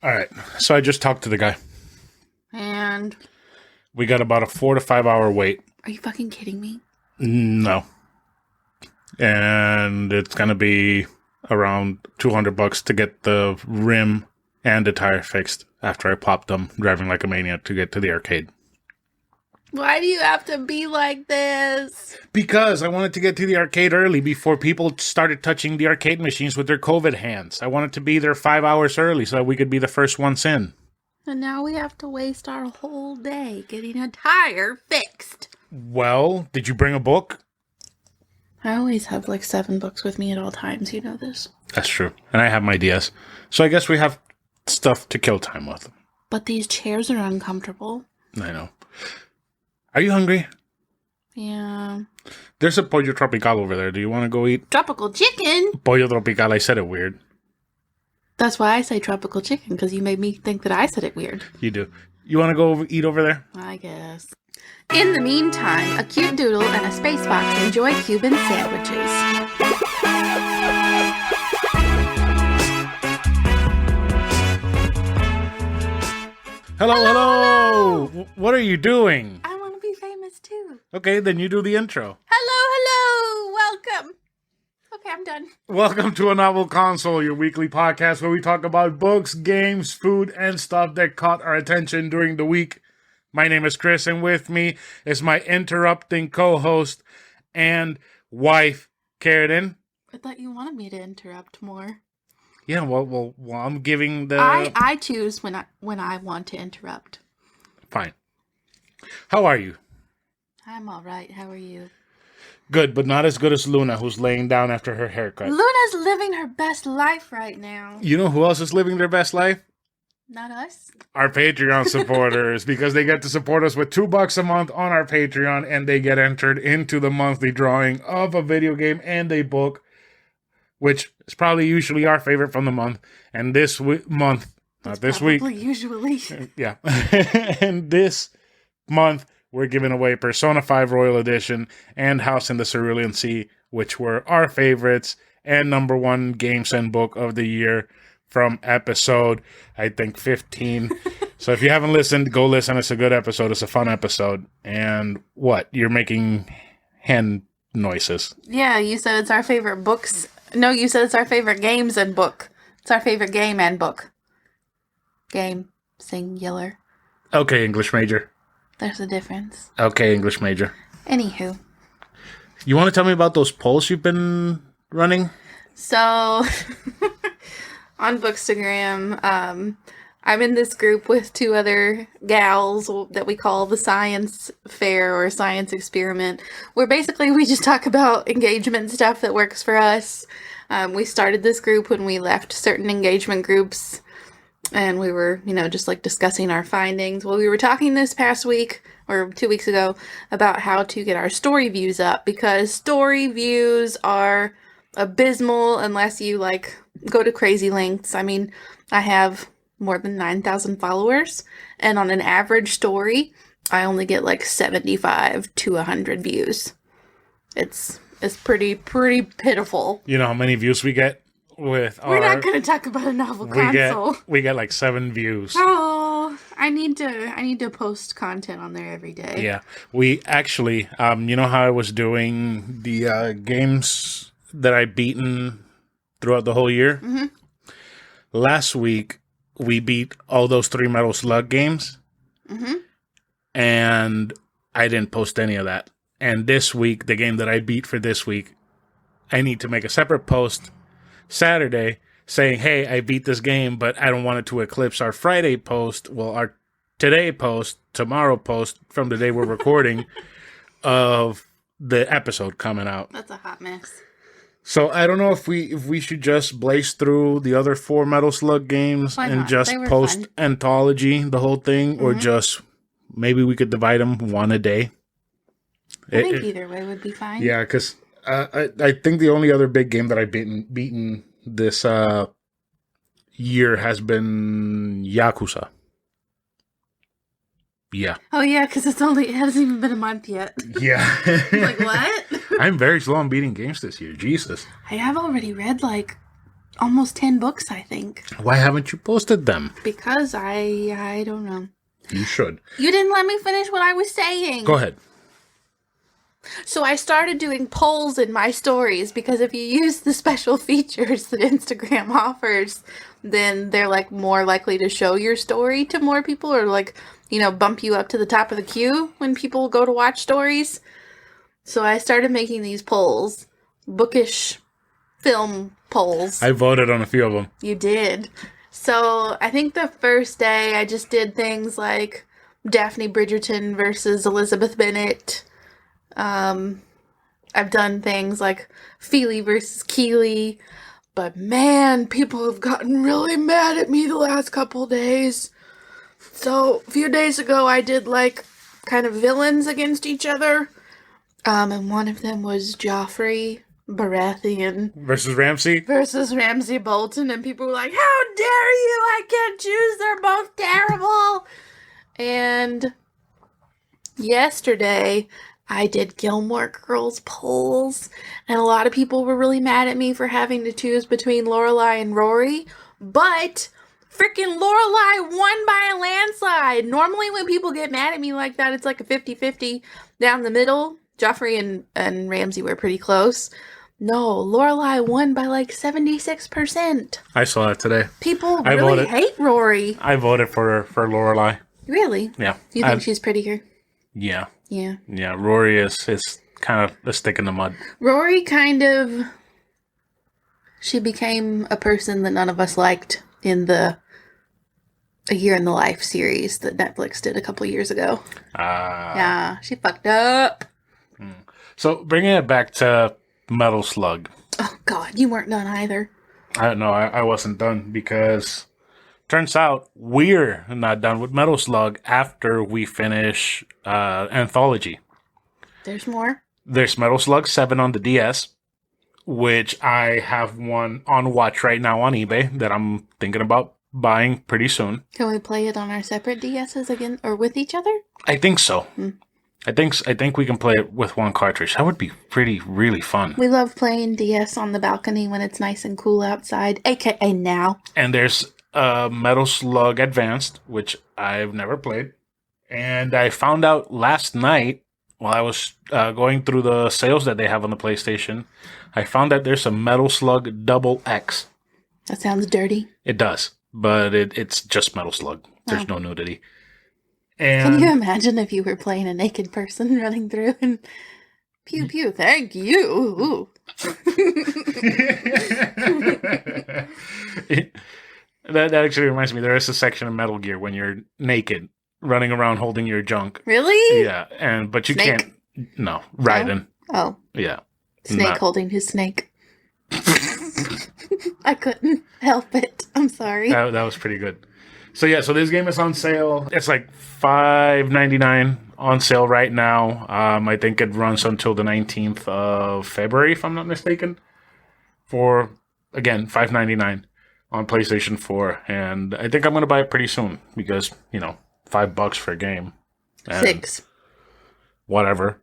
All right. So I just talked to the guy. And We got about a 4 to 5 hour wait. are you fucking kidding me? No. And it's going to be around $200 to get the rim and the tire fixed after I popped them driving like a maniac to get to the arcade. Why do you have to be like this? Because I wanted to get to the arcade early before people started touching the arcade machines with their COVID hands. I wanted to be there 5 hours early so that we could be the first ones in. And now we have to waste our whole day getting a tire fixed. Well, did you bring a book? I always have like 7 books with me at all times. You know this. That's true. And I have my DS. So I guess we have stuff to kill time with. But these chairs are uncomfortable. I know. Are you hungry? Yeah. There's a pollo tropical over there. Do you want to go eat? Tropical chicken? Pollo tropical. I said it weird. That's why I say tropical chicken, because you made me think that I said it weird. You do. You want to go eat over there? I guess. In the meantime, a cute doodle and a space fox enjoy Cuban sandwiches. Hello. What are you doing? I want to be famous too. Okay, then you do the intro. Hello. Welcome. Okay, I'm done. Welcome to A Novel Console, your weekly podcast where we talk about books, games, food, and stuff that caught our attention during the week. My name is Chris, and with me is my interrupting co-host and wife, Karen. I thought you wanted me to interrupt more. Yeah, well, I'm giving the... I choose when I want to interrupt. Fine. How are you? I'm all right. How are you? Good, but not as good as Luna, who's laying down after her haircut. Luna's living her best life right now. You know who else is living their best life? Not us. Our Patreon supporters, because they get to support us with $2 a month on our Patreon, and they get entered into the monthly drawing of a video game and a book, which is probably usually our favorite from the month. And this month, not this week. Usually. Yeah. And this month, we're giving away Persona 5 Royal Edition and House in the Cerulean Sea, which were our favorites and number one games and book of the year from episode, I think, 15. So if you haven't listened, go listen. It's a good episode. It's a fun episode. And what? You're making hand noises. Yeah, you said it's our favorite books. No, you said it's our favorite games and book. It's our favorite game and book. Game. Singular. Okay, English major. There's a difference. Okay, English major. Anywho. You want to tell me about those polls you've been running? So, on Bookstagram, I'm in this group with 2 other gals that we call the Science Fair or Science Experiment, where basically we just talk about engagement stuff that works for us. We started this group when we left certain engagement groups, and we were, just like discussing our findings. Well, we were talking this past week, or 2 weeks ago, about how to get our story views up, because story views are abysmal unless you, go to crazy lengths. I mean, I have more than 9,000 followers, and on an average story, I only get 75 to 100 views. It's pretty pitiful. You know how many views we get with We're not going to talk about a novel console. We get 7 views. Oh, I need to post content on there every day. Yeah, we actually, you know how I was doing the games that I beaten throughout the whole year? Mm-hmm. Last week, we beat all those 3 Metal Slug games. Mm-hmm. And I didn't post any of that. And this week, the game that I beat for this week, I need to make a separate post Saturday saying, hey, I beat this game, but I don't want it to eclipse our Friday post. Well, our today post, tomorrow post from the day we're recording of the episode coming out. That's a hot mess. So I don't know if we should just blaze through the other 4 Metal Slug games and just post fun. Anthology, the whole thing, or just maybe we could divide them one a day. I think either way would be fine. Yeah, because I think the only other big game that I've beaten this year has been Yakuza. Yeah. Oh yeah, because it hasn't even been a month yet. Yeah. Like what? I'm very slow on beating games this year. Jesus. I have already read almost 10 books, I think. Why haven't you posted them? Because I don't know. You should. You didn't let me finish what I was saying. Go ahead. So I started doing polls in my stories because if you use the special features that Instagram offers, then they're like more likely to show your story to more people or like, bump you up to the top of the queue when people go to watch stories. So I started making these polls, bookish film polls. I voted on a few of them. You did. So I think the first day I just did things like Daphne Bridgerton versus Elizabeth Bennet. I've done things like Feely versus Keeley, but man, people have gotten really mad at me the last couple days. So a few days ago I did like kind of villains against each other. And one of them was Joffrey Baratheon Versus Ramsay? versus Ramsay Bolton, and people were like, how dare you, I can't choose, they're both terrible. And yesterday I did Gilmore Girls polls, and a lot of people were really mad at me for having to choose between Lorelai and Rory, but freaking Lorelai won by a landslide. Normally when people get mad at me like that, it's like a 50-50 down the middle. Joffrey and Ramsay were pretty close. No, Lorelai won by like 76%. I saw that today. People really hate Rory. I voted for Lorelai. Really? Yeah. You think she's prettier? Yeah. Yeah. Yeah, Rory is kind of a stick in the mud. Rory she became a person that none of us liked in the A Year in the Life series that Netflix did a couple years ago. Yeah, she fucked up. So, bringing it back to Metal Slug. Oh, God, you weren't done either. I wasn't done because turns out we're not done with Metal Slug after we finish Anthology. There's more? There's Metal Slug 7 on the DS, which I have one on watch right now on eBay that I'm thinking about buying pretty soon. Can we play it on our separate DSs again or with each other? I think so. I think we can play it with one cartridge. That would be really fun. We love playing DS on the balcony when it's nice and cool outside, aka now. And there's Metal Slug Advanced, which I've never played. And I found out last night while I was going through the sales that they have on the PlayStation, I found that there's a Metal Slug Double X. That sounds dirty. It does, but it's just Metal Slug. There's no nudity. And can you imagine if you were playing a naked person running through and pew pew, thank you. That actually reminds me, there is a section of Metal Gear when you're naked, running around holding your junk. Really? Yeah, but you Snake? can't. No, Raiden. Oh. Yeah. Snake holding his snake. I couldn't help it. I'm sorry. That was pretty good. So this game is on sale. It's like $5.99 on sale right now. I think it runs until the 19th of February, if I'm not mistaken. For, again, $5.99 on PlayStation 4. And I think I'm going to buy it pretty soon because, $5 for a game. And $6. Whatever.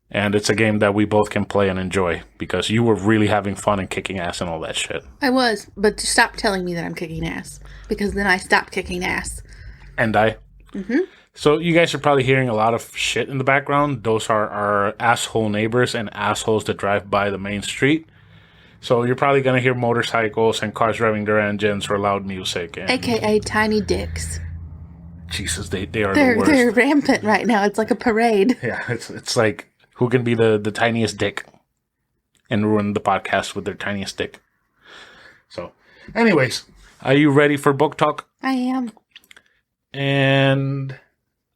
And it's a game that we both can play and enjoy because you were really having fun and kicking ass and all that shit. I was, but stop telling me that I'm kicking ass because then I stop kicking ass. And I. Mm-hmm. So you guys are probably hearing a lot of shit in the background. Those are our asshole neighbors and assholes that drive by the main street. So you're probably going to hear motorcycles and cars revving their engines or loud music. And AKA tiny dicks. Jesus, they are the worst. They're rampant right now. It's like a parade. Yeah, it's like, who can be the tiniest dick and ruin the podcast with their tiniest dick? So, anyways, are you ready for book talk? I am. And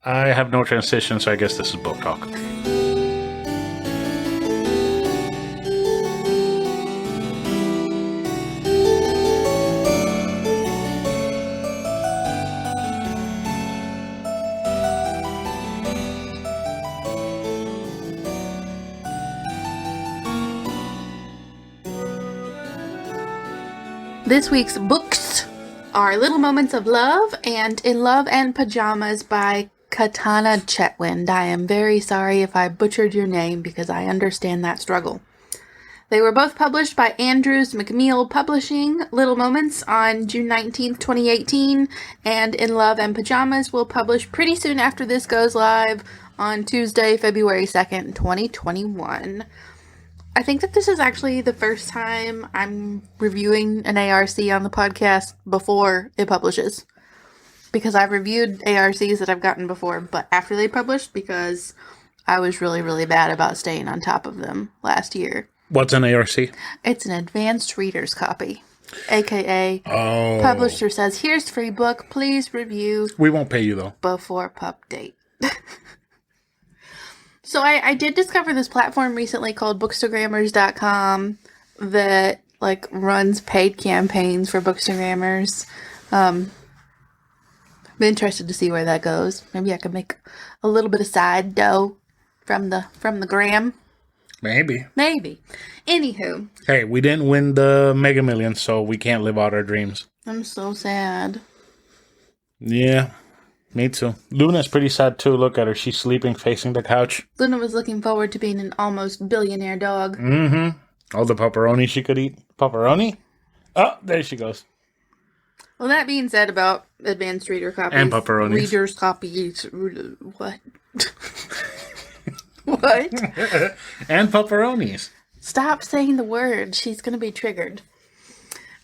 I have no transition, so I guess this is book talk. This week's books are Little Moments of Love and In Love and Pajamas by Katana Chetwynd. I am very sorry if I butchered your name because I understand that struggle. They were both published by Andrews McMeel Publishing. Little Moments on June 19th, 2018, and In Love and Pajamas will publish pretty soon after this goes live on Tuesday, February 2nd, 2021. I think that this is actually the first time I'm reviewing an ARC on the podcast before it publishes. Because I've reviewed ARCs that I've gotten before, but after they published, because I was really, really bad about staying on top of them last year. What's an ARC? It's an advanced reader's copy. AKA, publisher says, here's free book, please review. We won't pay you, though. Before pup date. So I did discover this platform recently called bookstagrammers.com that, like, runs paid campaigns for bookstagrammers. I'm interested to see where that goes. Maybe I could make a little bit of side dough from the gram. Maybe. Anywho. Hey, we didn't win the Mega Millions, so we can't live out our dreams. I'm so sad. Yeah, me too. Luna's pretty sad too. Look at her. She's sleeping facing the couch. Luna was looking forward to being an almost billionaire dog. Mm-hmm. All the pepperoni she could eat. Pepperoni? Oh, there she goes. Well, that being said about advanced reader copies. And pepperonis. Reader's copies. What? What? And pepperonis. Stop saying the word. She's going to be triggered.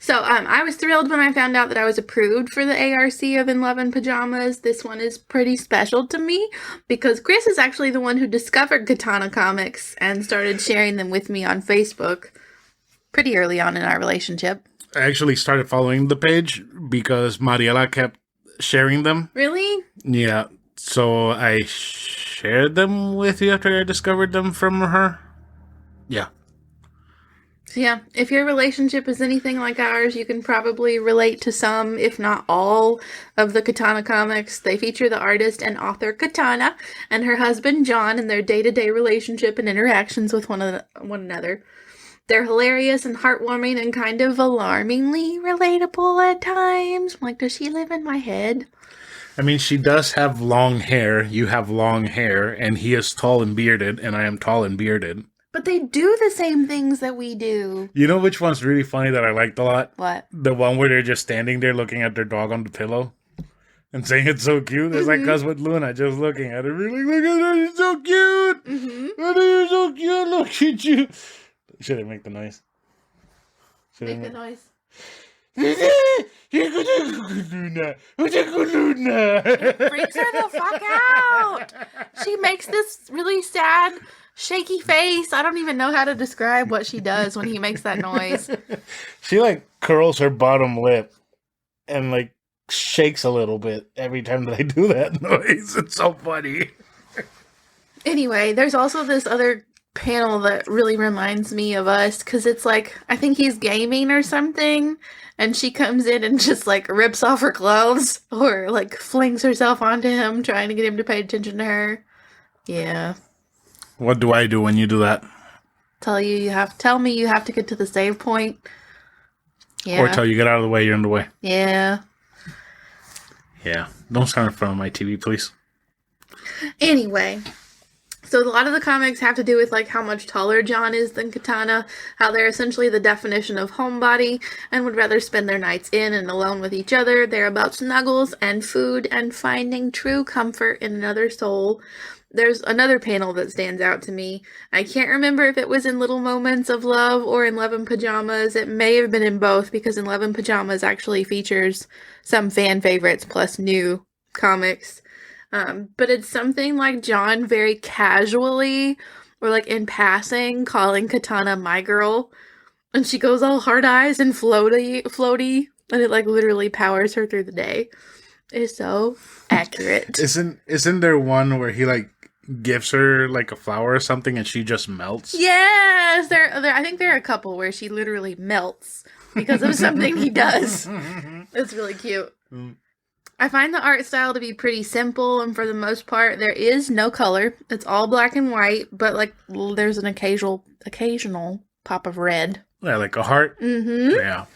So, I was thrilled when I found out that I was approved for the ARC of In Love and Pajamas. This one is pretty special to me because Chris is actually the one who discovered Katana comics and started sharing them with me on Facebook pretty early on in our relationship. I actually started following the page because Mariela kept sharing them. Really? Yeah. So I shared them with you after I discovered them from her. Yeah. So yeah, if your relationship is anything like ours, you can probably relate to some, if not all, of the Katana comics. They feature the artist and author Katana and her husband John in their day-to-day relationship and interactions with one another. They're hilarious and heartwarming and kind of alarmingly relatable at times. Like, does she live in my head? I mean, she does have long hair. You have long hair, and he is tall and bearded, and I am tall and bearded. But they do the same things that we do. You know which one's really funny that I liked a lot? What? The one where they're just standing there looking at their dog on the pillow and saying it's so cute. It's like us with Luna just looking at her. Really, look at her. You're so cute. Mm-hmm. Oh, you're so cute. Look at you. Should I make the noise? Make the noise. It Freaks her the fuck out. She makes this really sad, shaky face. I don't even know how to describe what she does when he makes that noise. She like curls her bottom lip and like shakes a little bit every time that I do that noise. It's so funny. Anyway, there's also this other panel that really reminds me of us because it's like, I think he's gaming or something, and she comes in and just like rips off her clothes or like flings herself onto him trying to get him to pay attention to her. Yeah. What do I do when you do that? Tell me you have to get to the save point. Yeah. Or tell you get out of the way, you're in the way. Yeah. Yeah. Don't stand in front of my TV, please. Anyway, so a lot of the comics have to do with like how much taller John is than Katana, how they're essentially the definition of homebody and would rather spend their nights in and alone with each other. They're about snuggles and food and finding true comfort in another soul. There's another panel that stands out to me. I can't remember if it was in Little Moments of Love or in Love in Pajamas. It may have been in both because in Love in Pajamas actually features some fan favorites plus new comics. But it's something like John very casually or like in passing calling Katana my girl. And she goes all hard eyes and floaty. And it like literally powers her through the day. It's so accurate. Isn't there one where he like gives her like a flower or something and she just melts? Yes, I think there are a couple where she literally melts because of something he does. It's really cute. I find the art style to be pretty simple, and for the most part, there is no color. It's all black and white, but like there's an occasional pop of red. Yeah, like a heart. Mm-hmm. Yeah.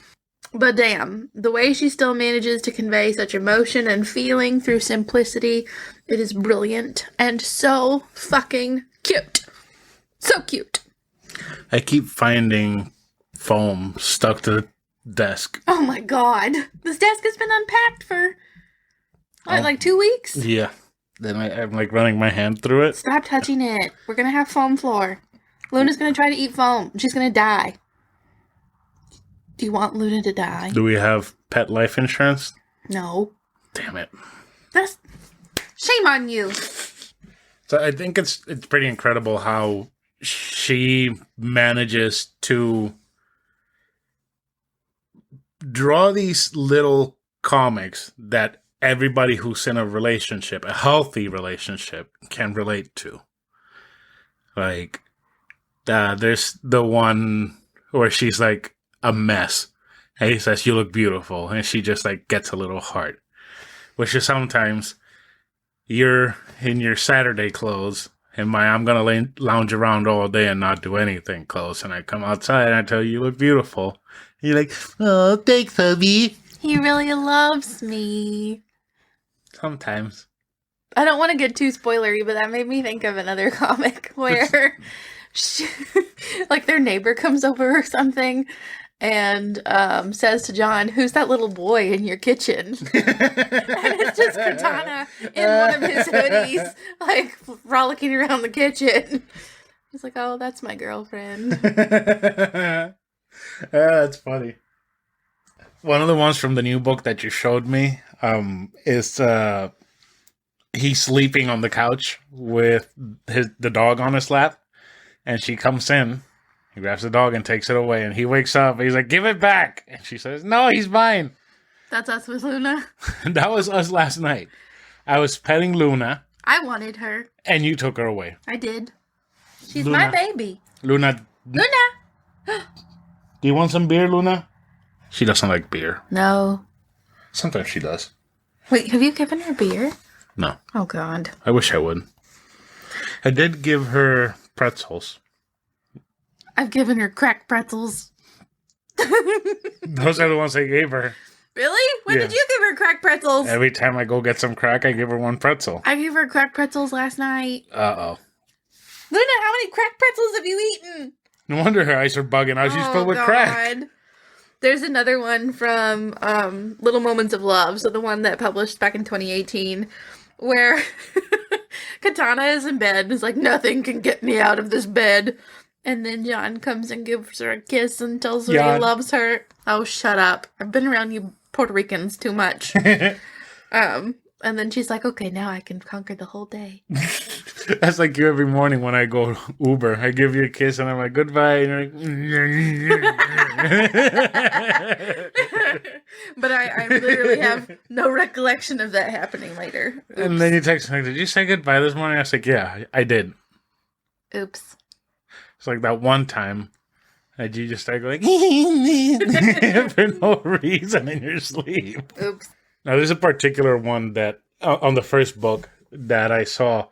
But damn, the way she still manages to convey such emotion and feeling through simplicity, it is brilliant and so fucking cute. So cute. I keep finding foam stuck to the desk. Oh my god. This desk has been unpacked for, what, like 2 weeks? Yeah. Then I'm like running my hand through it. Stop touching it. We're gonna have foam floor. Luna's gonna try to eat foam. She's gonna die. Do you want Luna to die? Do we have pet life insurance? No. Damn it. That's... Shame on you. So I think it's pretty incredible how she manages to draw these little comics that everybody who's in a relationship, a healthy relationship, can relate to. Like, there's the one where she's like a mess. And he says, "You look beautiful." And she just like gets a little heart. Which is sometimes you're in your Saturday clothes and I'm going to lounge around all day and not do anything clothes. And I come outside and I tell you look beautiful. And you're like, "Oh, thanks, hubby." He really loves me. Sometimes. I don't want to get too spoilery, but that made me think of another comic where like their neighbor comes over or something and says to John, "Who's that little boy in your kitchen?" And it's just Katana in one of his hoodies, like frolicking around the kitchen. He's like, "Oh, that's my girlfriend." That's funny. One of the ones from the new book that you showed me is he's sleeping on the couch with the dog on his lap, and she comes in. He grabs the dog and takes it away, and he wakes up. And he's like, "Give it back!" And she says, "No, he's mine." That's us with Luna. That was us last night. I was petting Luna. I wanted her. And you took her away. I did. She's Luna. my baby. Luna. Luna! Do you want some beer, Luna? She doesn't like beer. No. Sometimes she does. Wait, have you given her beer? No. Oh, God. I wish I would. I did give her pretzels. I've given her cracked pretzels. Those are the ones I gave her. Really? When Yeah. did you give her cracked pretzels? Every time I go get some crack, I give her one pretzel. I gave her cracked pretzels last night. Uh-oh. Luna, how many cracked pretzels have you eaten? No wonder her eyes are bugging out. She's filled with crack. There's another one from Little Moments of Love, so the one that published back in 2018, where Katana is in bed and is like, "Nothing can get me out of this bed." And then John comes and gives her a kiss and tells her he loves her. Oh, shut up. I've been around you Puerto Ricans too much. And then she's like, "Okay, now I can conquer the whole day." That's like you every morning when I go Uber. I give you a kiss and I'm like, "Goodbye." And you're like, But I literally have no recollection of that happening later. Oops. And then you text me, "Did you say goodbye this morning?" I was like, "Yeah, I did." Oops. It's like that one time that you just start going for no reason in your sleep. Oops. Now, there's a particular one that on the first book that I saw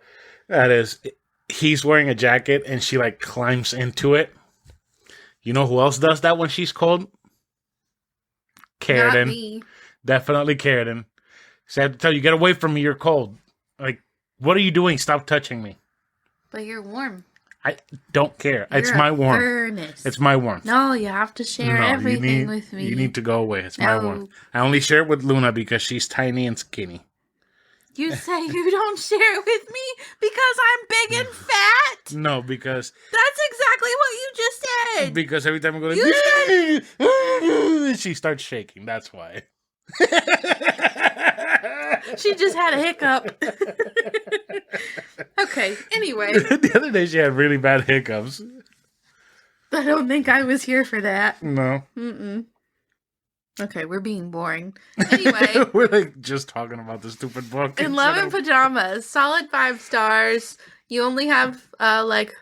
that is he's wearing a jacket and she like climbs into it. You know who else does that when she's cold? Carradine. Not me. Definitely Carradine. So I have to tell you, get away from me, you're cold. Like, what are you doing? Stop touching me. But you're warm. I don't care. You're it's my warmth. Furnace. It's my warmth. No, you have to share everything with me. You need to go away. It's my warmth. I only share it with Luna because she's tiny and skinny. You say you don't share it with me because I'm big and fat? No, because... That's exactly what you just said. Because every time I go like... she starts shaking. That's why. She just had a hiccup. Okay, anyway. The other day she had really bad hiccups. I don't think I was here for that. No. Mm-mm. Okay, we're being boring. Anyway. We're like just talking about the stupid book. In Love and Pajamas, solid 5 stars. You only have like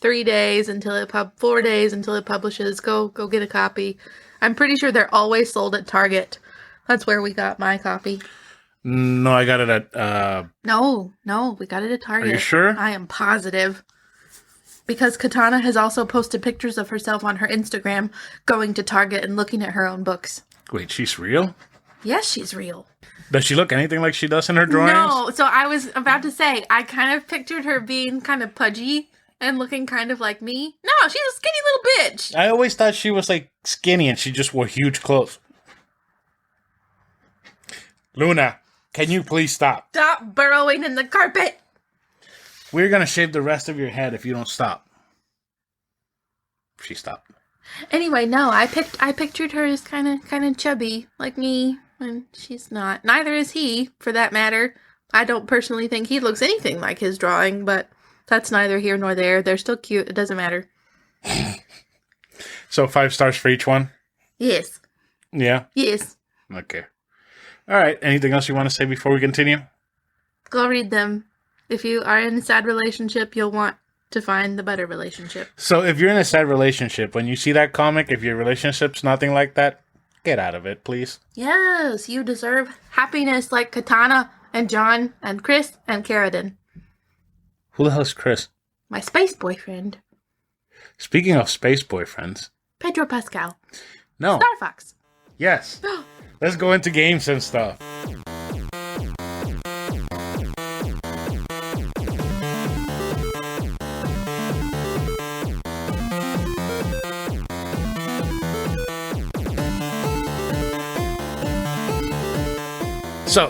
4 days until it publishes. Go get a copy. I'm pretty sure they're always sold at Target. That's where we got my copy. No, I got it at... No, we got it at Target. Are you sure? I am positive. Because Katana has also posted pictures of herself on her Instagram going to Target and looking at her own books. Wait, she's real? Yes, she's real. Does she look anything like she does in her drawings? No, so I was about to say, I kind of pictured her being kind of pudgy and looking kind of like me. No, she's a skinny little bitch. I always thought she was like skinny and she just wore huge clothes. Luna, can you please stop? Stop burrowing in the carpet. We're gonna shave the rest of your head if you don't stop. She stopped. Anyway, no, I pictured her as kind of chubby like me, and she's not. Neither is he, for that matter. I don't personally think he looks anything like his drawing, but that's neither here nor there. They're still cute. It doesn't matter. So 5 stars for each one? Yes. Yeah? Yes. Okay. All right. Anything else you want to say before we continue? Go read them. If you are in a sad relationship, you'll want to find the better relationship. So if you're in a sad relationship, when you see that comic, if your relationship's nothing like that, get out of it, please. Yes, you deserve happiness like Katana and John and Chris and Carradine. Who the hell is Chris? My space boyfriend. Speaking of space boyfriends. Pedro Pascal. No. Star Fox. Yes. Let's go into games and stuff. So,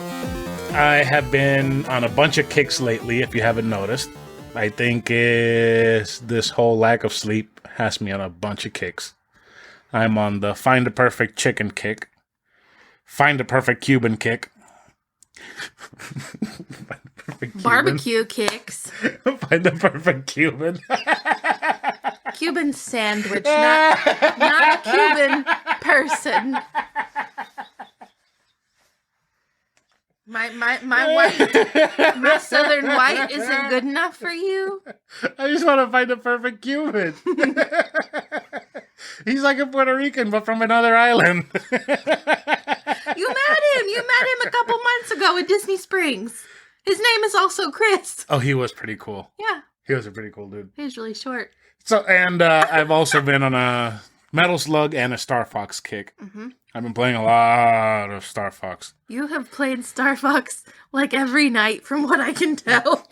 I have been on a bunch of kicks lately, if you haven't noticed. I think this whole lack of sleep has me on a bunch of kicks. I'm on the Find the Perfect Chicken kick. Find the Perfect Cuban kick. Barbecue kicks. Find the Perfect Cuban. Cuban sandwich, not a Cuban person. My white, my southern white isn't good enough for you. I just want to find the perfect Cuban. He's like a Puerto Rican, but from another island. You met him. You met him a couple months ago at Disney Springs. His name is also Chris. Oh, he was pretty cool. Yeah. He was a pretty cool dude. He was really short. So, and I've also been on a Metal Slug and a Star Fox kick. Mm-hmm. I've been playing a lot of Star Fox. You have played Star Fox like every night, from what I can tell.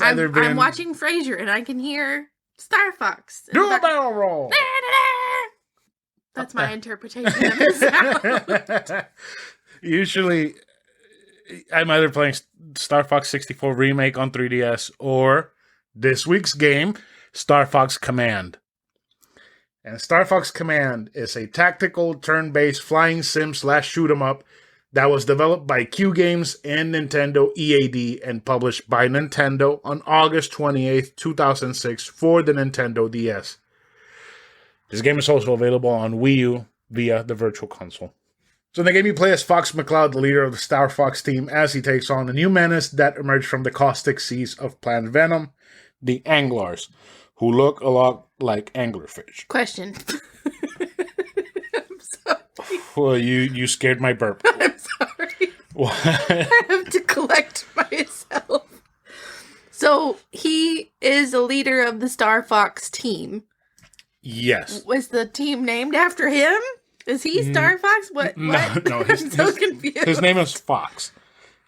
I'm watching Frasier, and I can hear Star Fox. Do a barrel roll! That's my interpretation of the sound. Usually, I'm either playing Star Fox 64 Remake on 3DS or this week's game, Star Fox Command. And Star Fox Command is a tactical, turn-based flying sim / shoot 'em up that was developed by Q Games and Nintendo EAD and published by Nintendo on August 28th, 2006 for the Nintendo DS. This game is also available on Wii U via the Virtual Console. So in the game you play as Fox McCloud, the leader of the Star Fox team, as he takes on a new menace that emerged from the caustic seas of Planet Venom, the Anglars, who look a lot like anglerfish. Question. I'm sorry. Well, you scared my burp. I'm sorry. What? I have to collect myself. So he is a leader of the Star Fox team. Yes. Was the team named after him? Is he Star Fox? What? No. I'm so confused. His name is Fox.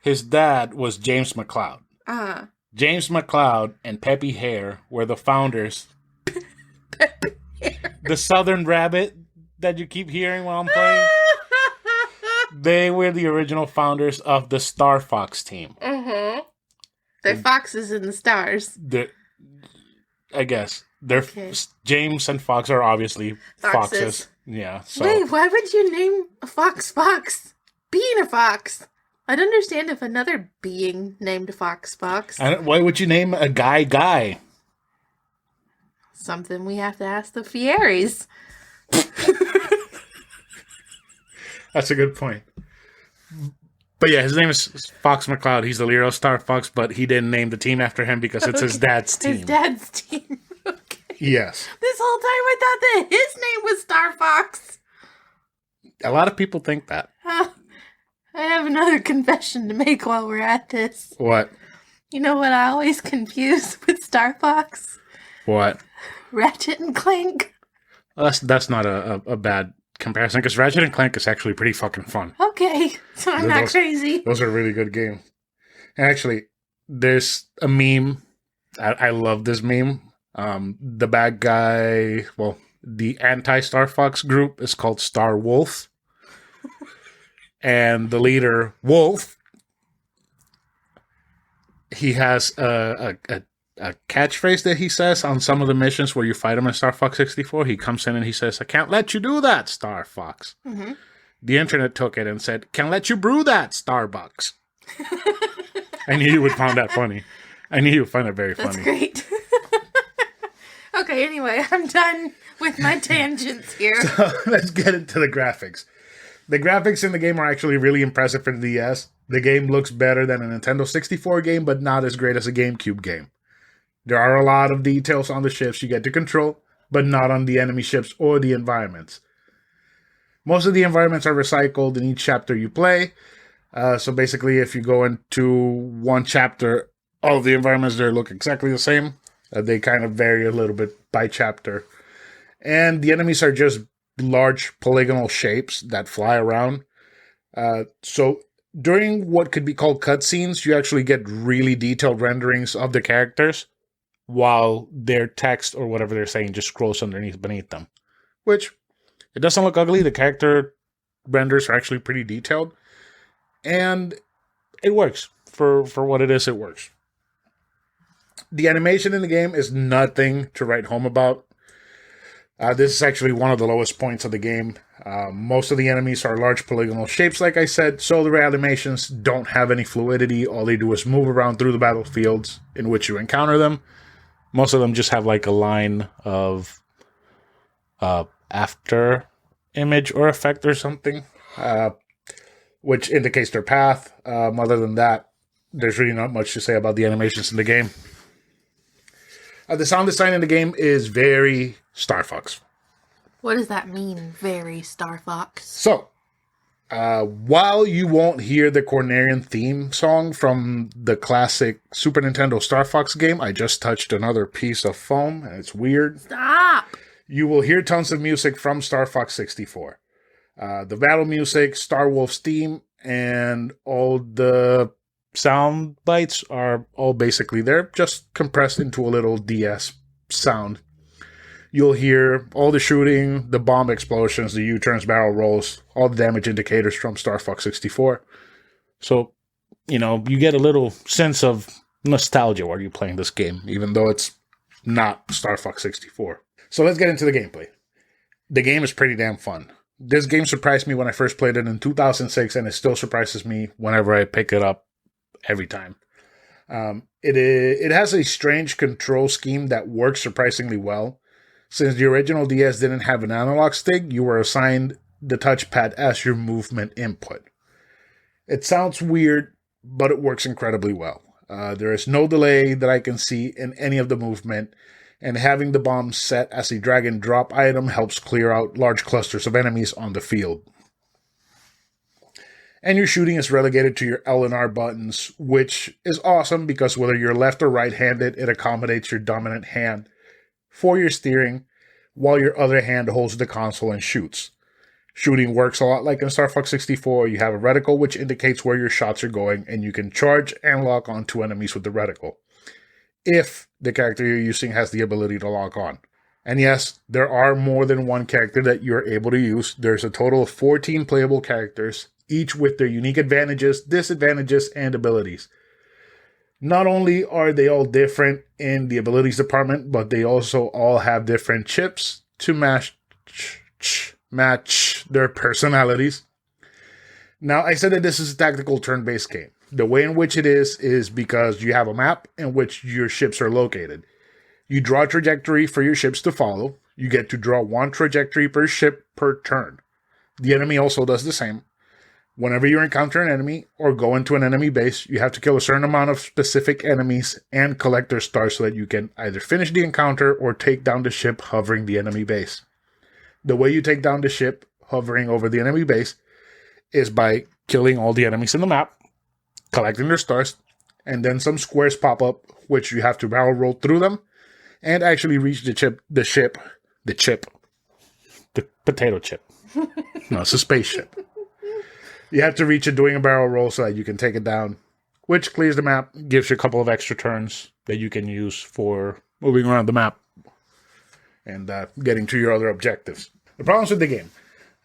His dad was James McCloud. Uh-huh. James McCloud and Peppy Hare were the founders. Peppy Hare. The Southern Rabbit that you keep hearing while I'm playing. They were the original founders of the Star Fox team. Uh-huh. They're foxes in the stars. I guess. Okay. James and Fox are obviously foxes. Yeah. So. Wait, why would you name a fox Fox? Being a fox. I'd understand if another being named Fox Fox. Why would you name a guy? Something we have to ask the Fieries. That's a good point. But yeah, his name is Fox McCloud. He's the leader of Star Fox, but he didn't name the team after him because it's his dad's team. His dad's team. Okay. Yes. This whole time I thought that his name was Star Fox. A lot of people think that. I have another confession to make while we're at this. What? You know what I always confuse with Star Fox? What? Ratchet and Clank. Well, that's not a bad comparison, because Ratchet and Clank is actually pretty fucking fun. Okay, so I'm not crazy. Those are really good games. And actually, there's a meme I love this meme. The bad guy, well, the anti-Star Fox group is called Star Wolf. And the leader, Wolf, he has a catchphrase that he says on some of the missions where you fight him in Star Fox 64. He comes in and he says, "I can't let you do that, Star Fox." Mm-hmm. The internet took it and said, "Can't let you brew that, Starbucks." I knew you would find that funny. I knew you would find it very That's funny. great. Okay, anyway, I'm done with my tangents here. So let's get into the graphics. The graphics in the game are actually really impressive for the DS. The game looks better than a Nintendo 64 game, but not as great as a GameCube game. There are a lot of details on the ships you get to control, but not on the enemy ships or the environments. Most of the environments are recycled in each chapter you play. So basically, if you go into one chapter, all of the environments there look exactly the same. They kind of vary a little bit by chapter. And the enemies are just large polygonal shapes that fly around. So during what could be called cutscenes, you actually get really detailed renderings of the characters while their text or whatever they're saying just scrolls beneath them. Which, it doesn't look ugly. The character renders are actually pretty detailed. And it works. For what it is, it works. The animation in the game is nothing to write home about. This is actually one of the lowest points of the game. Most of the enemies are large polygonal shapes, like I said, so the animations don't have any fluidity. All they do is move around through the battlefields in which you encounter them. Most of them just have like a line of after image or effect or something, which indicates their path. Other than that, there's really not much to say about the animations in the game. The sound design in the game is very Star Fox. What does that mean, very Star Fox? So, while you won't hear the Cornerian theme song from the classic Super Nintendo Star Fox game, I just touched another piece of foam, and it's weird. Stop! You will hear tons of music from Star Fox 64. The battle music, Star Wolf's theme, and all the sound bites are all basically there, just compressed into a little DS sound. You'll hear all the shooting, the bomb explosions, the U-turns, barrel rolls, all the damage indicators from Star Fox 64. So, you get a little sense of nostalgia while you're playing this game, even though it's not Star Fox 64. So let's get into the gameplay. The game is pretty damn fun. This game surprised me when I first played it in 2006, and it still surprises me whenever I pick it up every time. It has a strange control scheme that works surprisingly well. Since the original DS didn't have an analog stick, you were assigned the touchpad as your movement input. It sounds weird, but it works incredibly well. There is no delay that I can see in any of the movement, and having the bomb set as a drag and drop item helps clear out large clusters of enemies on the field. And your shooting is relegated to your L and R buttons, which is awesome because whether you're left or right-handed, it accommodates your dominant hand for your steering, while your other hand holds the console and shoots. Shooting works a lot like in Star Fox 64. You have a reticle which indicates where your shots are going, and you can charge and lock onto enemies with the reticle, if the character you're using has the ability to lock on. And yes, there are more than one character that you're able to use. There's a total of 14 playable characters, each with their unique advantages, disadvantages, and abilities. Not only are they all different in the abilities department, but they also all have different chips to match their personalities. Now, I said that this is a tactical turn-based game. The way in which it is because you have a map in which your ships are located. You draw a trajectory for your ships to follow. You get to draw one trajectory per ship per turn. The enemy also does the same. Whenever you encounter an enemy or go into an enemy base, you have to kill a certain amount of specific enemies and collect their stars so that you can either finish the encounter or take down the ship hovering the enemy base. The way you take down the ship hovering over the enemy base is by killing all the enemies in the map, collecting their stars, and then some squares pop up, which you have to barrel roll through them and actually reach the potato chip. No, it's a spaceship. You have to reach it doing a barrel roll so that you can take it down which clears the map, gives you a couple of extra turns that you can use for moving around the map and getting to your other objectives. The problems with the game.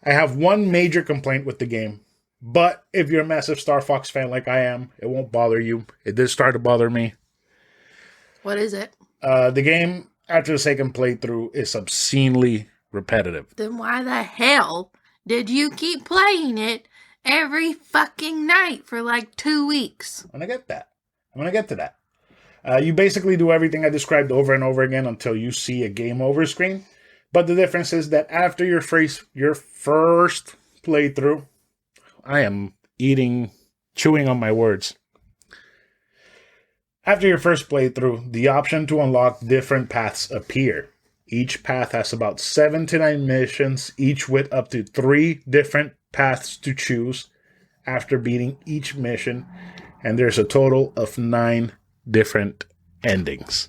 I have one major complaint with the game, but if you're a massive Star Fox fan like I am, it won't bother you. It did start to bother me. What is it? The game, after the second playthrough, is obscenely repetitive. Then why the hell did you keep playing it every fucking night for like 2 weeks? I'm going to get to that. You basically do everything I described over and over again until you see a game over screen. But the difference is that after your first playthrough, I am chewing on my words. After your first playthrough, the option to unlock different paths appear. Each path has about 7 to 9 missions, each with up to 3 different paths to choose after beating each mission, and there's a total of 9 different endings.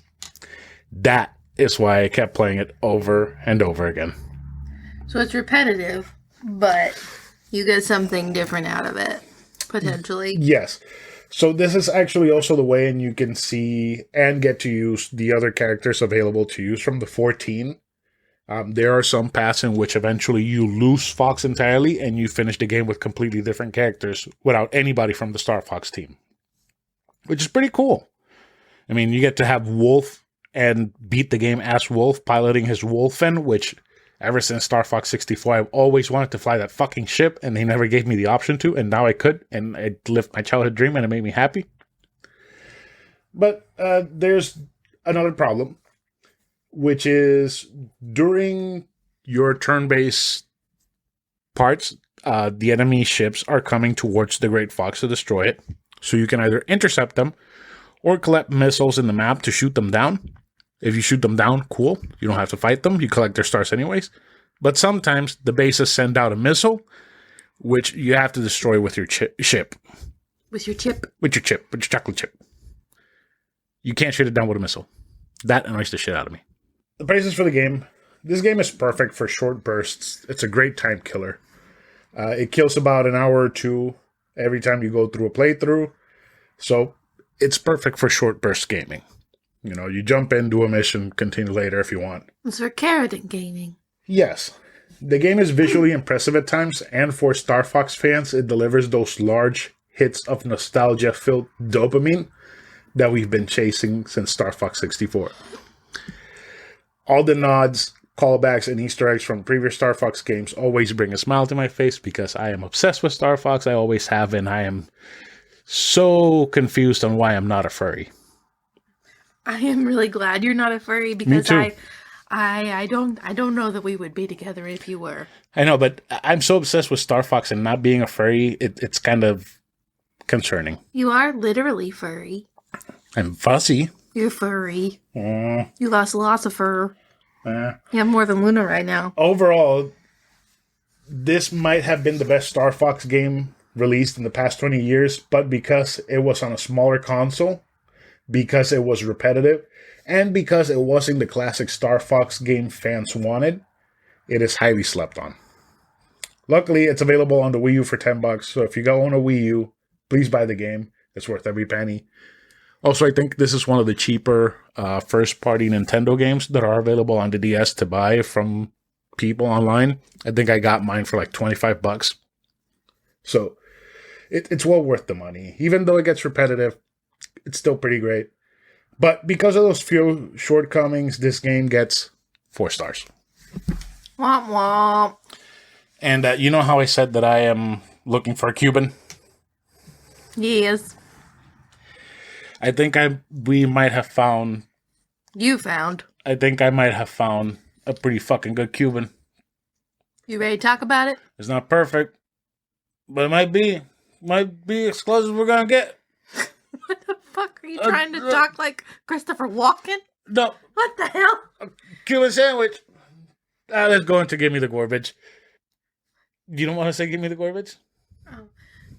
That is why I kept playing it over and over again. So it's repetitive, but you get something different out of it, potentially. Yes. So this is actually also the way, and you can see and get to use the other characters available to use from the 14. There are some paths in which eventually you lose Fox entirely, and you finish the game with completely different characters without anybody from the Star Fox team, which is pretty cool. I mean, you get to have Wolf and beat the game as Wolf, piloting his Wolfen, which ever since Star Fox 64, I've always wanted to fly that fucking ship, and they never gave me the option to, and now I could, and it lived my childhood dream, and it made me happy. But there's another problem, which is during your turn-based parts, the enemy ships are coming towards the Great Fox to destroy it, so you can either intercept them or collect missiles in the map to shoot them down. If you shoot them down, cool. You don't have to fight them. You collect their stars anyways. But sometimes the bases send out a missile, which you have to destroy with your ship. With your chip? With your chocolate chip. You can't shoot it down with a missile. That annoys the shit out of me. The praises for the game. This game is perfect for short bursts. It's a great time killer. It kills about an hour or two every time you go through a playthrough. So it's perfect for short burst gaming. You know, you jump in, do a mission, continue later if you want. It's for carrot gaming. Yes. The game is visually impressive at times, and for Star Fox fans, it delivers those large hits of nostalgia-filled dopamine that we've been chasing since Star Fox 64. All the nods, callbacks, and Easter eggs from previous Star Fox games always bring a smile to my face because I am obsessed with Star Fox. I always have, and I am so confused on why I'm not a furry. I am really glad you're not a furry because I don't know that we would be together if you were. I know, but I'm so obsessed with Star Fox and not being a furry, it's kind of concerning. You are literally furry. I'm fussy. You're furry. You lost lots of fur. You have more than Luna right now. Overall, this might have been the best Star Fox game released in the past 20 years, but because it was on a smaller console, because it was repetitive, and because it wasn't the classic Star Fox game fans wanted, it is highly slept on. Luckily, it's available on the Wii U for $10, so if you go own a Wii U, please buy the game. It's worth every penny. Also, I think this is one of the cheaper first-party Nintendo games that are available on the DS to buy from people online. I think I got mine for like $25. So, it's well worth the money. Even though it gets repetitive, it's still pretty great. But because of those few shortcomings, this game gets 4 stars. Womp womp. And you know how I said that I am looking for a Cuban? Yes. I think we might have found... You found. I think I might have found a pretty fucking good Cuban. You ready to talk about it? It's not perfect, but it might be as close as we're gonna get. What the fuck? Are you trying to talk like Christopher Walken? No. What the hell? A Cuban sandwich. Let's go into Give Me the Garbage. You don't want to say Give Me the Garbage? Oh.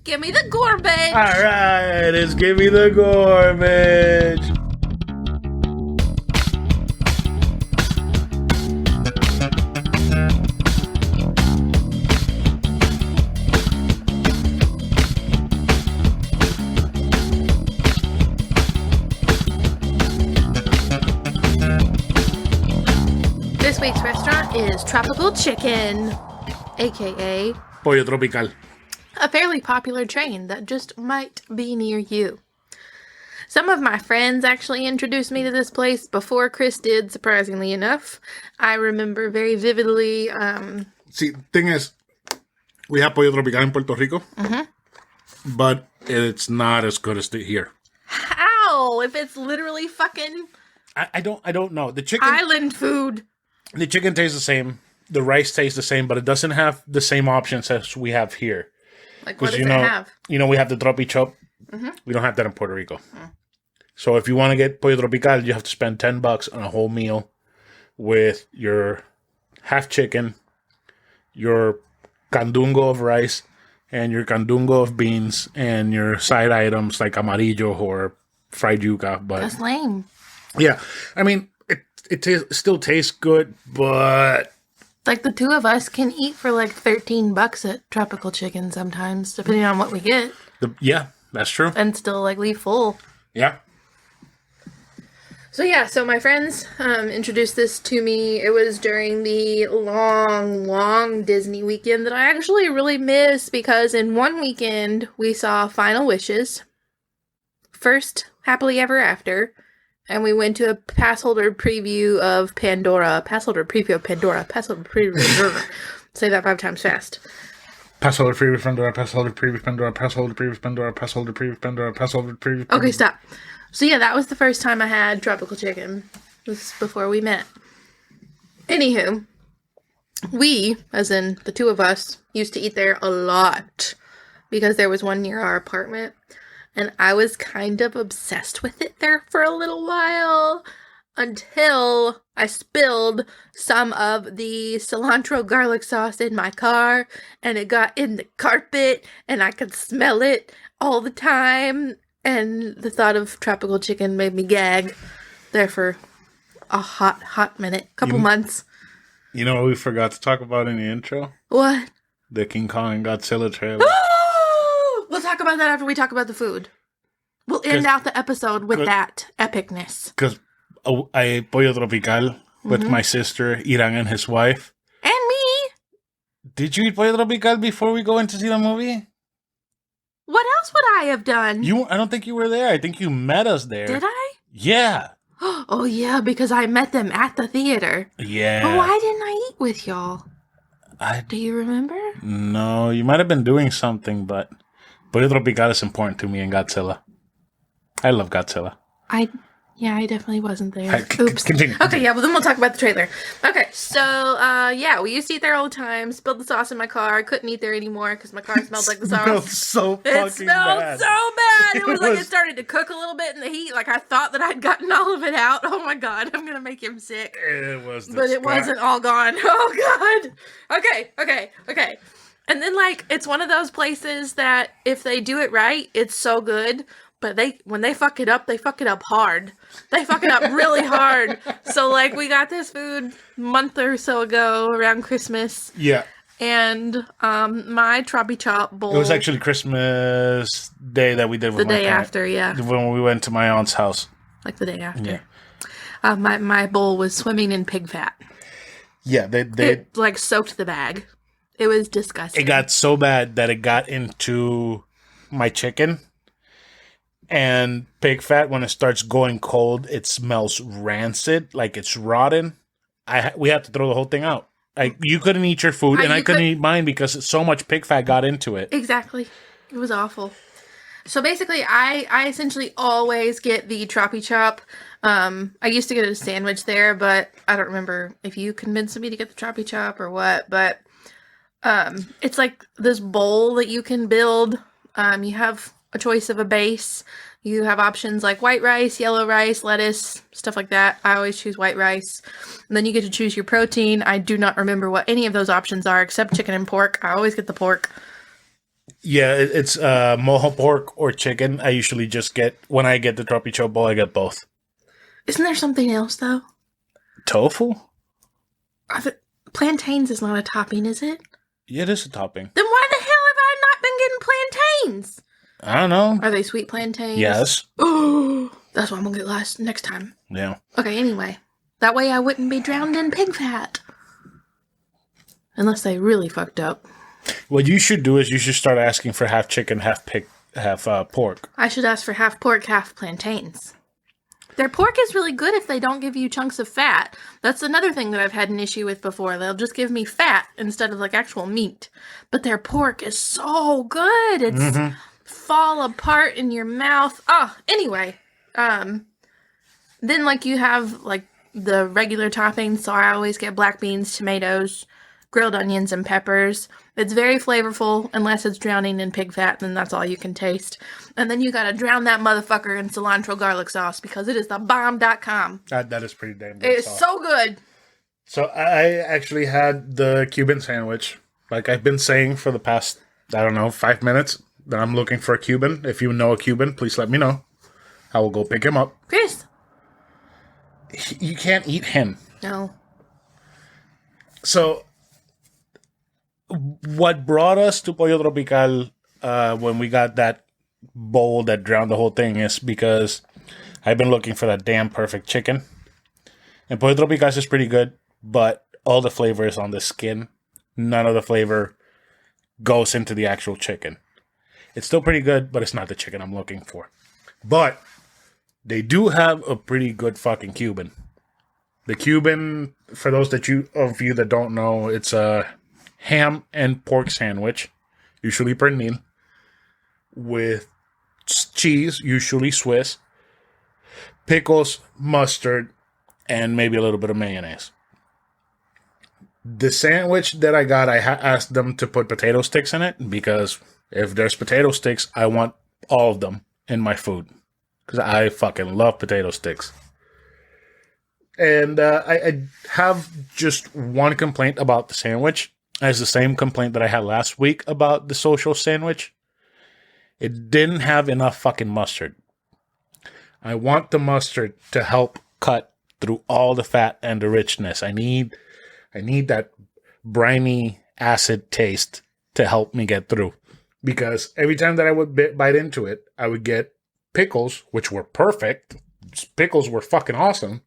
Give me the garbage! Alright, it's Give Me the Garbage. week's restaurant is Tropical Chicken, aka Pollo Tropical. a fairly popular chain that just might be near you. Some of my friends actually introduced me to this place before Chris did, surprisingly enough. I remember very vividly. See, thing is, we have Pollo Tropical in Puerto Rico, but it's not as good as here. How? If it's literally fucking I don't know. The chicken island food. The chicken tastes the same. The rice tastes the same, but it doesn't have the same options as we have here. Like, what does it know, have? You know, we have the tropi chop. We don't have that in Puerto Rico. So if you want to get Pollo Tropical, you have to spend $10 on a whole meal with your half chicken, your candungo of rice, and your candungo of beans, and your side items like amarillo or fried yuca. But That's lame. yeah, I mean, it still tastes good, but Like, the two of us can eat for like $13 at Tropical Chicken sometimes, depending on what we get, yeah, that's true. and still like leave full. Yeah. So my friends introduced this to me. It was during the long Disney weekend that I actually really missed, because in one weekend we saw Final Wishes, first Happily Ever After, and we went to a pass holder preview of Pandora. Passholder preview of Pandora. Passholder preview. Say that 5 times fast. Passholder preview Pandora, passholder preview Pandora, passholder preview Pandora, passholder preview Pandora, passholder preview. Okay, stop. So yeah, that was the first time I had Tropical Chicken. This was before we met. Anywho, we, as in the two of us, used to eat there a lot because there was one near our apartment, and I was kind of obsessed with it there for a little while until I spilled some of the cilantro garlic sauce in my car, and it got in the carpet, and I could smell it all the time. And the thought of Tropical Chicken made me gag there for a hot minute. Couple months. You know what we forgot to talk about in the intro? What? The King Kong and Godzilla trailer. We'll talk about that after we talk about the food. We'll end out the episode with that epicness. Because I ate Pollo Tropical with my sister, Iran, and his wife. And me! Did you eat Pollo Tropical before we go in to see the movie? What else would I have done? I don't think you were there. I think you met us there. Did I? Yeah. Oh, yeah, because I met them at the theater. Yeah. But why didn't I eat with y'all? Do you remember? No, you might have been doing something, but Pollo Tropical is important to me and Godzilla. I love Godzilla. I definitely wasn't there. Oops. Continue. Okay, yeah, well then we'll talk about the trailer. Okay, so, yeah, we used to eat there all the time. Spilled the sauce in my car. I couldn't eat there anymore because my car smelled like the sauce. So It fucking smelled bad. so bad. It was like it started to cook a little bit in the heat. Like I thought that I'd gotten all of it out. Oh my god, I'm gonna make him sick. It was, But it wasn't all gone. Oh god. Okay. And then like it's one of those places that if they do it right, it's so good. But when they fuck it up hard. They fuck it up really hard. So like we got this food a month or so ago around Christmas. Yeah. And my Tropi Chop bowl. It was actually Christmas Day that we did with the my day parents. after, yeah. When we went to my aunt's house. Like the day after. Yeah. My bowl was swimming in pig fat. Yeah, It like soaked the bag. It was disgusting. It got so bad that it got into my chicken. And pig fat, when it starts going cold, it smells rancid, like it's rotten. We had to throw the whole thing out. You couldn't eat your food, and I couldn't eat mine because so much pig fat got into it. Exactly. It was awful. So basically, I essentially always get the Tropi Chop. I used to get a sandwich there, but I don't remember if you convinced me to get the Tropi Chop or what. But it's like this bowl that you can build. You have a choice of a base. You have options like white rice, yellow rice, lettuce, stuff like that. I always choose white rice. And then you get to choose your protein. I do not remember what any of those options are except chicken and pork. I always get the pork. Yeah, it's mojo pork or chicken. I usually just get, when I get the Tropi Chop bowl, I get both. Isn't there something else, though? Tofu? Plantains is not a topping, is it? Yeah, it is a topping. Then why the hell have I not been getting plantains? I don't know. Are they sweet plantains? Yes. Oh, that's what I'm going to get next time. Yeah. Okay, anyway. That way I wouldn't be drowned in pig fat. Unless they really fucked up. What you should do is you should start asking for half chicken, half pig, half pork. I should ask for half pork, half plantains. Their pork is really good if they don't give you chunks of fat. That's another thing that I've had an issue with before. They'll just give me fat instead of like actual meat. But their pork is so good. It's fall apart in your mouth. Oh, anyway. Then like you have like the regular toppings. So I always get black beans, tomatoes, grilled onions, and peppers. It's very flavorful unless it's drowning in pig fat, then that's all you can taste. And then you gotta drown that motherfucker in cilantro garlic sauce because it is the bomb.com. That is pretty damn good. It is so good. So I actually had the Cuban sandwich. Like I've been saying for the past, 5 minutes that I'm looking for a Cuban. If you know a Cuban, please let me know. I will go pick him up. Chris. You can't eat him. No. So what brought us to Pollo Tropical when we got that bowl that drowned the whole thing is because I've been looking for that damn perfect chicken. And Pollo Tropical is pretty good, but all the flavor is on the skin. None of the flavor goes into the actual chicken. It's still pretty good, but it's not the chicken I'm looking for. But they do have a pretty good fucking Cuban. The Cuban, for those of you that don't know, it's a ham and pork sandwich, usually pernil, with cheese, usually Swiss, pickles, mustard, and maybe a little bit of mayonnaise. The sandwich that I got, I asked them to put potato sticks in it, because if there's potato sticks, I want all of them in my food, because I fucking love potato sticks. And I have just one complaint about the sandwich. It's the same complaint that I had last week about the social sandwich. It didn't have enough fucking mustard. I want the mustard to help cut through all the fat and the richness. I need that briny acid taste to help me get through. Because every time that I would bite into it, I would get pickles, which were perfect. Pickles were fucking awesome.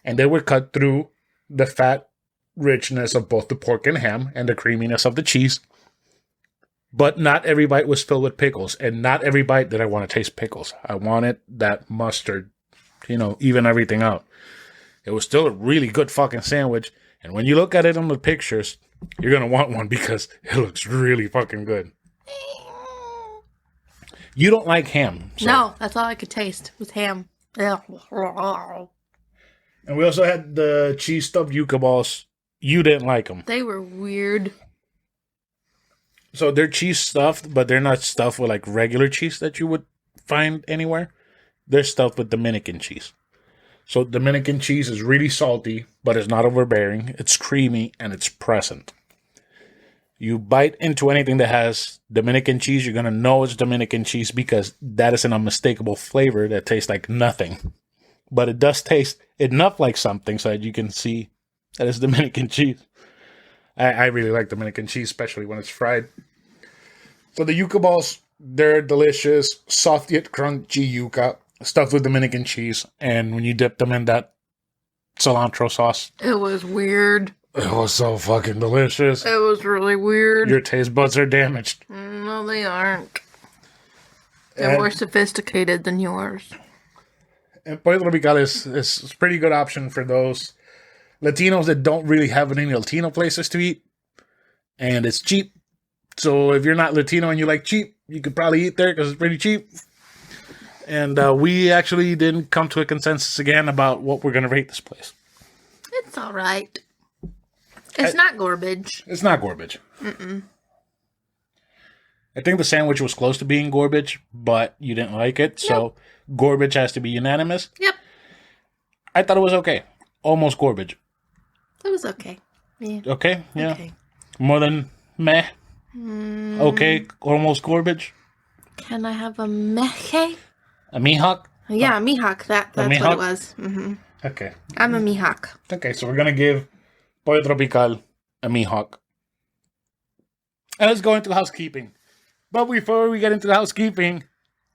And they would cut through the fat richness of both the pork and ham and the creaminess of the cheese. But not every bite was filled with pickles. And not every bite did I want to taste pickles. I wanted that mustard, even everything out. It was still a really good fucking sandwich. And when you look at it on the pictures, you're going to want one because it looks really fucking good. You don't like ham. So. No, that's all I could taste was ham. And we also had the cheese stuffed yuca balls. You didn't like them. They were weird. So they're cheese stuffed, but they're not stuffed with like regular cheese that you would find anywhere. They're stuffed with Dominican cheese. So Dominican cheese is really salty, but it's not overbearing. It's creamy and it's present. You bite into anything that has Dominican cheese, you're going to know it's Dominican cheese because that is an unmistakable flavor that tastes like nothing. But it does taste enough like something so that you can see that it's Dominican cheese. I really like Dominican cheese, especially when it's fried. So the yuca balls, they're delicious, soft yet crunchy yuca, stuffed with Dominican cheese. And when you dip them in that cilantro sauce. It was weird. It was so fucking delicious. It was really weird. Your taste buds are damaged. No, they aren't. They're more sophisticated than yours. And Pollo Tropical is a pretty good option for those Latinos that don't really have any Latino places to eat. And it's cheap. So if you're not Latino and you like cheap, you could probably eat there because it's pretty cheap. And we actually didn't come to a consensus again about what we're going to rate this place. It's all right. It's not garbage. It's not garbage. Mm-mm. I think the sandwich was close to being garbage, but you didn't like it. Nope. So garbage has to be unanimous. Yep. I thought it was okay. Almost garbage. It was okay. Yeah. Okay? Yeah. Okay. More than meh? Okay. Almost garbage? Can I have a meh? A mihawk? Yeah, a mihawk. That's what it was. Mm-hmm. Okay. I'm a mihawk. Okay, so we're going to give Pollo Tropical a mihawk. And let's go into housekeeping. But before we get into the housekeeping...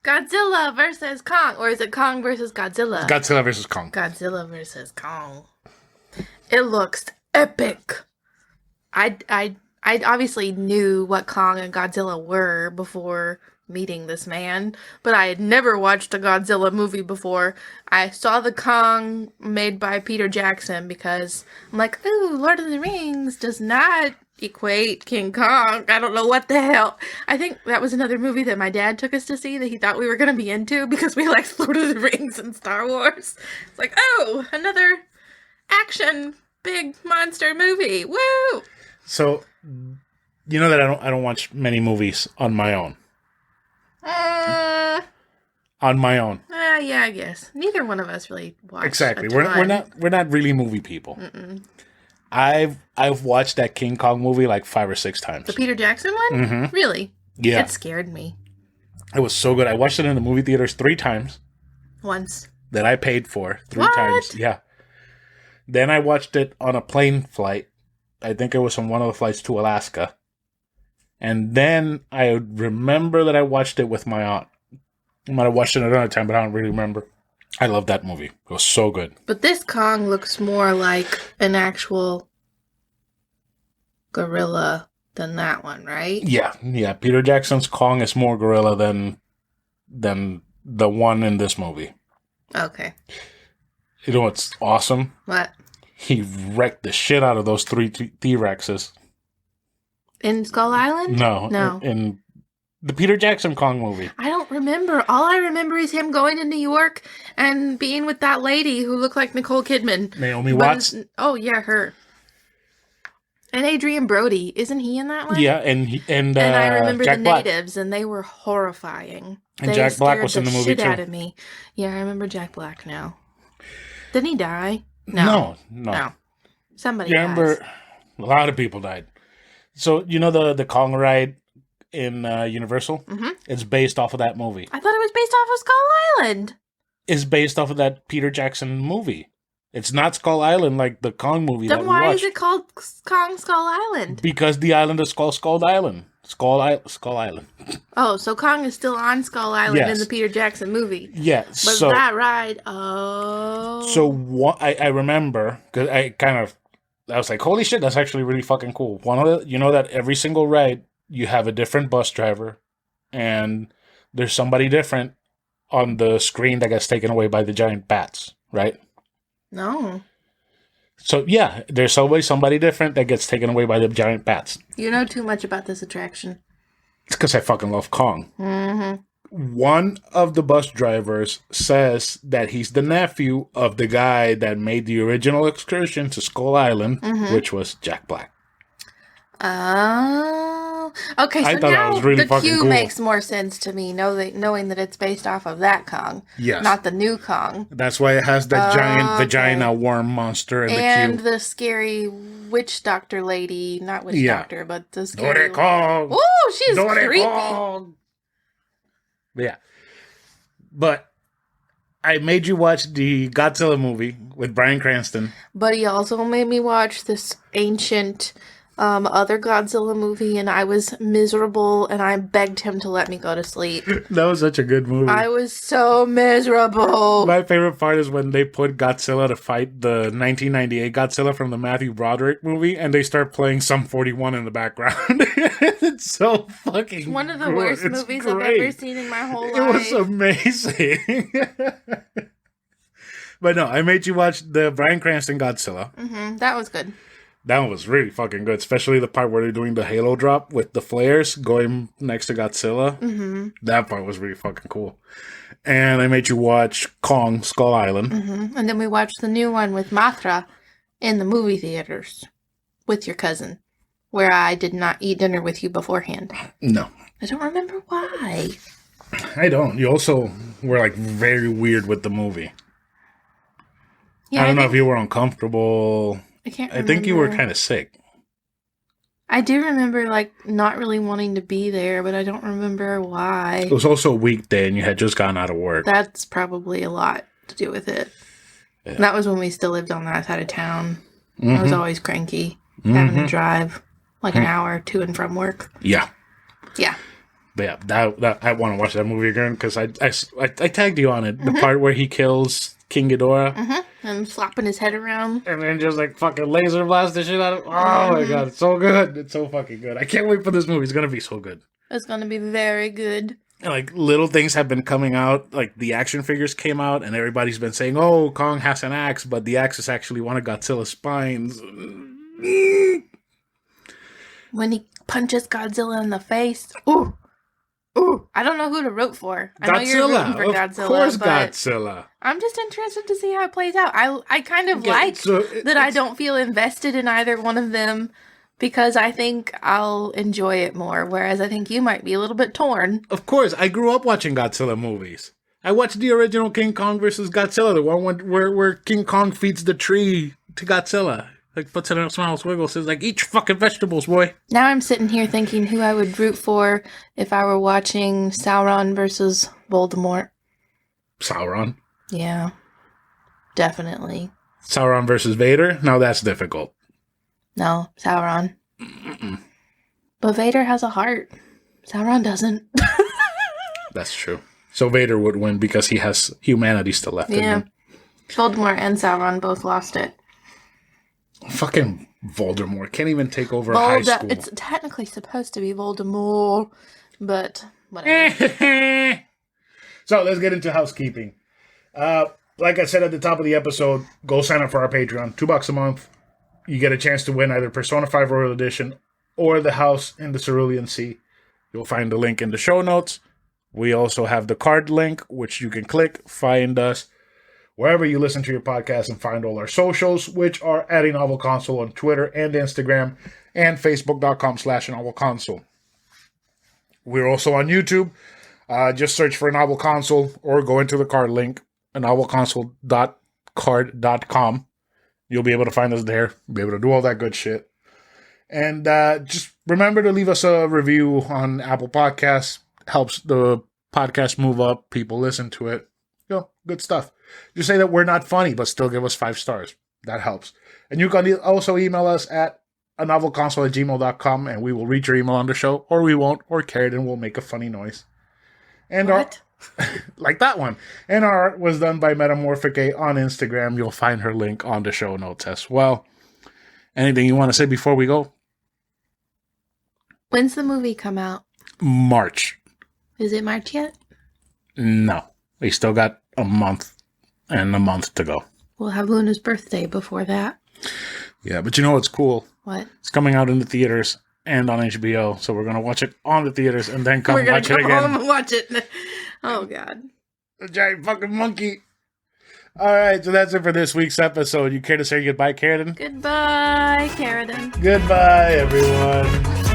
Godzilla versus Kong. Or is it Kong versus Godzilla? Godzilla versus Kong. Godzilla versus Kong. It looks epic. I obviously knew what Kong and Godzilla were before meeting this man, but I had never watched a Godzilla movie before. I saw the Kong made by Peter Jackson because I'm like, ooh, Lord of the Rings does not equate King Kong. I don't know what the hell. I think that was another movie that my dad took us to see that he thought we were going to be into because we liked Lord of the Rings and Star Wars. It's like, oh, another action big monster movie. Woo! So, you know that I don't watch many movies on my own. On my own. Yeah, I guess. Neither one of us really watch. Exactly. We're not really movie people. Mm-mm. I've watched that King Kong movie like 5 or 6 times. The Peter Jackson one? Mm-hmm. Really? Yeah. It scared me. It was so good. I watched it in the movie theaters 3 times. Once. That I paid for 3 What? times. Yeah. Then I watched it on a plane flight. I think it was on one of the flights to Alaska. And then I remember that I watched it with my aunt. I might have watched it another time, but I don't really remember. I love that movie. It was so good. But this Kong looks more like an actual gorilla than that one, right? Yeah. Peter Jackson's Kong is more gorilla than the one in this movie. Okay. You know what's awesome? What? He wrecked the shit out of those 3 T-Rexes. In Skull Island? No. In the Peter Jackson Kong movie. I don't remember. All I remember is him going to New York and being with that lady who looked like Nicole Kidman. Naomi Watts? Oh, yeah, her. And Adrian Brody. Isn't he in that one? Yeah, and I remember Jack the Black. natives, and they were horrifying. And they Jack Black was in the scared movie, shit too. out of me. Yeah, I remember Jack Black now. Didn't he die? No. Somebody dies. Remember, a lot of people died. So, you know the Kong ride in Universal? Mm-hmm. It's based off of that movie. I thought it was based off of Skull Island. It's based off of that Peter Jackson movie. It's not Skull Island like the Kong movie that Then we why watched. is it called Kong Skull Island? Because the island is called Skull Island. Skull Island. Oh, so Kong is still on Skull Island Yes. in the Peter Jackson movie. Yeah, But so that ride, oh. So what I remember, because I was like, holy shit, that's actually really fucking cool. One of the, you know that every single ride you have a different bus driver, and there's somebody different on the screen that gets taken away by the giant bats, right? No. So yeah, there's always somebody different that gets taken away by the giant bats. You know too much about this attraction. It's because I fucking love Kong. Mm-hmm. One of the bus drivers says that he's the nephew of the guy that made the original excursion to Skull Island, which was Jack Black. Oh. Okay, so I thought that now was really the fucking cue cool. makes more sense to me, knowing that it's based off of that Kong, Yes. not the new Kong. That's why it has that giant Okay. vagina worm monster in And the queue. the scary witch doctor lady, not witch doctor, but the scary... Kong! Oh, she's creepy. Kong! Yeah. But I made you watch the Godzilla movie with Bryan Cranston. But he also made me watch this ancient other Godzilla movie, and I was miserable, and I begged him to let me go to sleep. That was such a good movie. I was so miserable. My favorite part is when they put Godzilla to fight the 1998 Godzilla from the Matthew Broderick movie, and they start playing Sum 41 in the background. It's so fucking One of the good. worst It's movies I've great. ever seen in my whole life. It was amazing. But no, I made you watch the Bryan Cranston Godzilla. That was good. That one was really fucking good, especially the part where they're doing the halo drop with the flares going next to Godzilla. That part was really fucking cool. And I made you watch Kong Skull Island. And then we watched the new one with Mothra in the movie theaters with your cousin, where I did not eat dinner with you beforehand. No, I don't remember why. I don't. You also were like very weird with the movie. Yeah, I don't know if you were uncomfortable. I can't I remember. think you were kind of sick. I do remember, like, not really wanting to be there, but I don't remember why. It was also a weekday and you had just gotten out of work. That's probably a lot to do with it. Yeah. That was when we still lived on that side of town. I was always cranky, having to drive like an hour to and from work. Yeah. Yeah. But yeah, that I want to watch that movie again because I tagged you on it. The part where he kills King Ghidorah And slapping his head around. And then just like fucking laser blast the shit out of. Oh my god, it's so good. It's so fucking good. I can't wait for this movie. It's gonna be so good. It's gonna be very good. And like little things have been coming out. Like the action figures came out, and everybody's been saying, "Oh, Kong has an axe," but the axe is actually one of Godzilla's spines. When he punches Godzilla in the face. Ooh. Ooh. I don't know who to root for. I know you're rooting for Godzilla. Of course, but Godzilla. I'm just interested to see how it plays out. I kind of that I don't feel invested in either one of them because I think I'll enjoy it more, whereas I think you might be a little bit torn. Of course, I grew up watching Godzilla movies. I watched the original King Kong versus Godzilla, the one where King Kong feeds the tree to Godzilla. Like, puts it in a small wiggle, says, like, eat your fucking vegetables, boy. Now I'm sitting here thinking who I would root for if I were watching Sauron versus Voldemort. Sauron? Yeah, definitely. Sauron versus Vader? Now that's difficult. No, Sauron. Mm-mm. But Vader has a heart. Sauron doesn't. That's true. So Vader would win because he has humanity still left in him. Voldemort and Sauron both lost it. Fucking Voldemort can't even take over high school. It's technically supposed to be Voldemort, but whatever. So let's get into housekeeping. Like I said at the top of the episode, go sign up for our Patreon. $2 a month. You get a chance to win either Persona 5 Royal Edition or the House in the Cerulean Sea. You'll find the link in the show notes. We also have the card link, which you can click, find us wherever you listen to your podcast, and find all our socials, which are at anovelconsole on Twitter and Instagram, and facebook.com/anovelconsole. We're also on YouTube. Just search for anovelconsole or go into the card link, anovelconsole.card.com. You'll be able to find us there. Be able to do all that good shit. And just remember to leave us a review on Apple Podcasts. Helps the podcast move up. People listen to it. Good stuff. Just say that we're not funny, but still give us 5 stars. That helps. And you can also email us at anovelconsole@gmail.com, and we will read your email on the show, or we won't, or Carradine will make a funny noise. And what? Like that one. And our art was done by Metamorphic on Instagram. You'll find her link on the show notes as well. Anything you want to say before we go? When's the movie come out? March. Is it March yet? No. We still got a month and a month to go. We'll have Luna's birthday before that. Yeah, but you know what's cool? What? It's coming out in the theaters and on HBO, so we're going to watch it on the theaters and then watch it again. We're going to come home and watch it. Oh, God. A giant fucking monkey. All right, so that's it for this week's episode. You care to say goodbye, Carradine? Goodbye, Carradine. Goodbye, everyone.